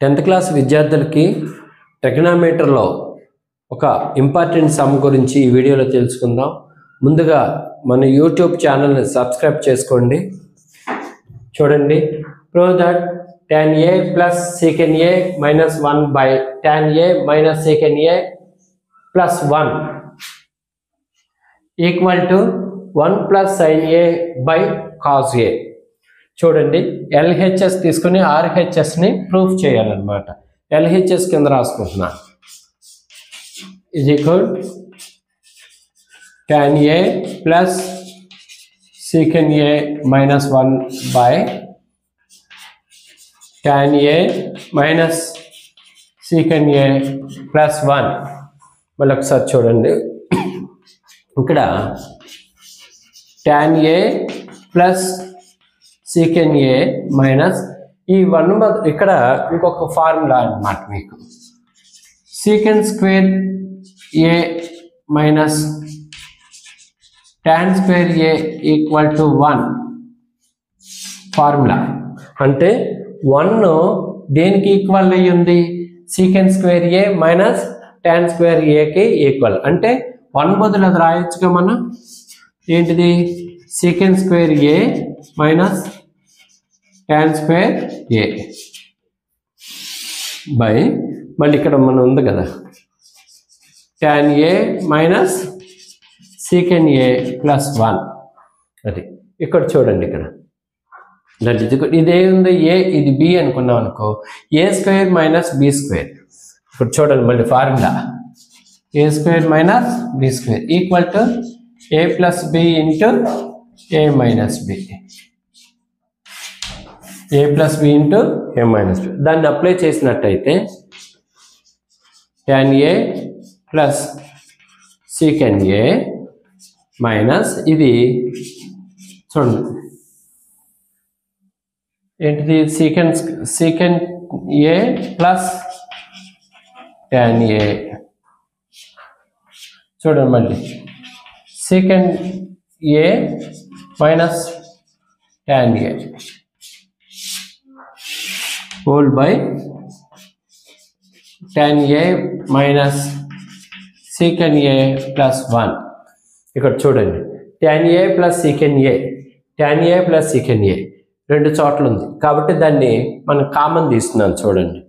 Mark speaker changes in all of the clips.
Speaker 1: 10th class విద్యార్థులకి ట్రిగనోమెట్రీలో ఒక important some గురించి ఈ వీడియోలో తెలుసుకుందాం. ముందుగా మన యూట్యూబ్ ఛానల్ని సబ్స్క్రైబ్ చేసుకోండి. చూడండి, prove that tan a plus secant a minus 1 by tan a minus secant a plus 1 equal to 1 plus sin a by cos a. చూడండి, LHS తీసుకుని RHSని ప్రూఫ్ చేయాలన్నమాట. LHS కింద రాసుకుంటున్నా is equal tan a plus secant a minus 1 by tan a minus secant a plus 1. మళ్ళీ ఒకసారి చూడండి, ఇక్కడ tan a plus secant a minus ఈ 1 ఇక్కడ ఇంకొక ఫార్ములా అన్నమాట. మీకు secant square a minus tan square a equal to 1 formula. అంటే 1 దేనికి ఈక్వల్ అయ్యి ఉంది? secant square a minus tan square a కి ఈక్వల్. అంటే 1 బదులు అది రాయొచ్చుగా మనం. ఏంటిది? secant square a minus tan square a by మళ్ళీ ఇక్కడ మనం ఉంది కదా tan a minus secant a plus 1. అది ఇక్కడ చూడండి, ఇక్కడ ఇదే ఉంది a, ఇది b అనుకున్నాం అనుకో, a square minus b square. ఇప్పుడు చూడండి మళ్ళీ formula a square minus b square equal to a plus b into a minus b, a plus b into a minus b. దాన్ని అప్లై చేసినట్టయితే tan a plus secant a minus ఇది చూడండి ఏంటిది? secant a plus tan a. చూడండి మళ్ళీ secant a minus tan a whole by tan a minus secant a plus 1. ఇక్కడ చూడండి, tan a plus secant a, tan a plus secant a రెండు చోట్ల ఉంది కాబట్టి దాన్ని మనం కామన్ తీస్తున్నాం. చూడండి,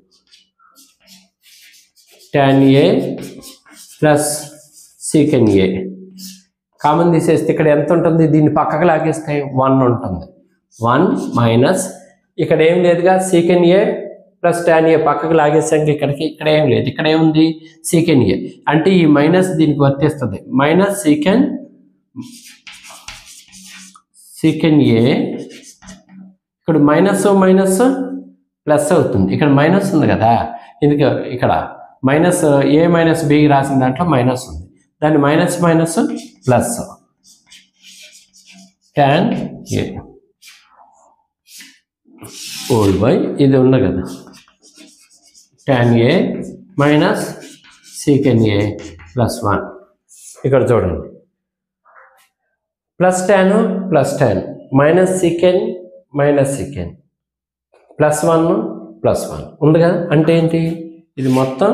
Speaker 1: tan a plus secant a common తీసేస్తే ఇక్కడ ఎంత ఉంటుంది? దీన్ని పక్కకు లాగేస్తే 1 ఉంటుంది. 1 మైనస్ ఇక్కడ ఏం లేదుగా, secant a plus tan a పక్కకు లాగేసాక ఇక్కడ ఏం లేదు. ఇక్కడ ఏముంది? secant a. అంటే ఈ మైనస్ దీనికి వర్తిస్తుంది. మైనస్ secant a ఇక్కడ మైనస్ మైనస్ ప్లస్ అవుతుంది. ఇక్కడ మైనస్ ఉంది కదా, ఎందుకు ఇక్కడ మైనస్ a మైనస్ b రాసిన దాంట్లో మైనస్ ఉంది, దాన్ని minus minus plus tan a whole by ఇది ఉంది కదా tan a minus secant a plus 1. ఇక్కడ చూడండి, plus tan minus secant minus secant plus 1 plus 1 ఉంది కదా. అంటే ఏంటి? ఇది మొత్తం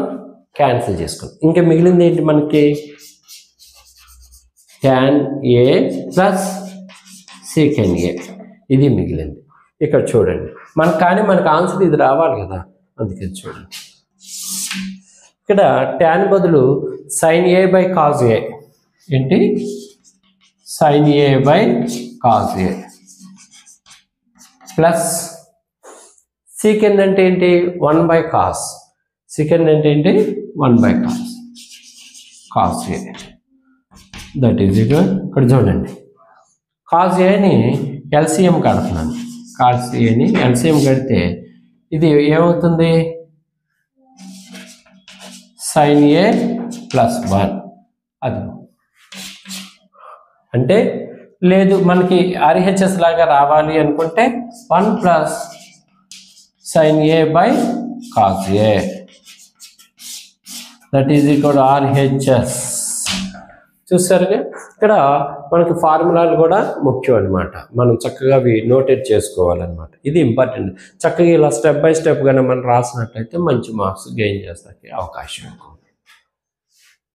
Speaker 1: క్యాన్సిల్ చేసుకోండి. ఇంకా మిగిలింది ఏంటి మనకి? tan a plus secant a ఇది మిగిలింది. ఇక్కడ చూడండి కానీ మనకు ఆన్సర్ ఇది రావాలి కదా, అందుకే చూడండి ఇక్కడ tan బదులు sin a by cos a. ఏంటి? sin a by cos a plus secant అంటే ఏంటి? 1 బై cos. secant అంటే ఏంటి? 1 by cos a. That is equal. ఇక్కడ చూడండి, cos aని LCM కడుతున్నాను. cos aని LCM కడితే ఇది ఏమవుతుంది? sin a plus 1. అది అంటే లేదు, మనకి RHS లాగా రావాలి అనుకుంటే 1 plus sin a by cos a that is equal RHS. చూసారుగా ఇక్కడ మనకి ఫార్ములాలు కూడా ముఖ్యం అనమాట. మనం చక్కగా అవి నోటెడ్ చేసుకోవాలన్నమాట. ఇది ఇంపార్టెంట్. చక్కగా ఇలా స్టెప్ బై స్టెప్ గానే మనం రాసినట్లయితే మంచి మార్క్స్ గెయిన్ చేస్తానికి అవకాశం ఉంటుంది.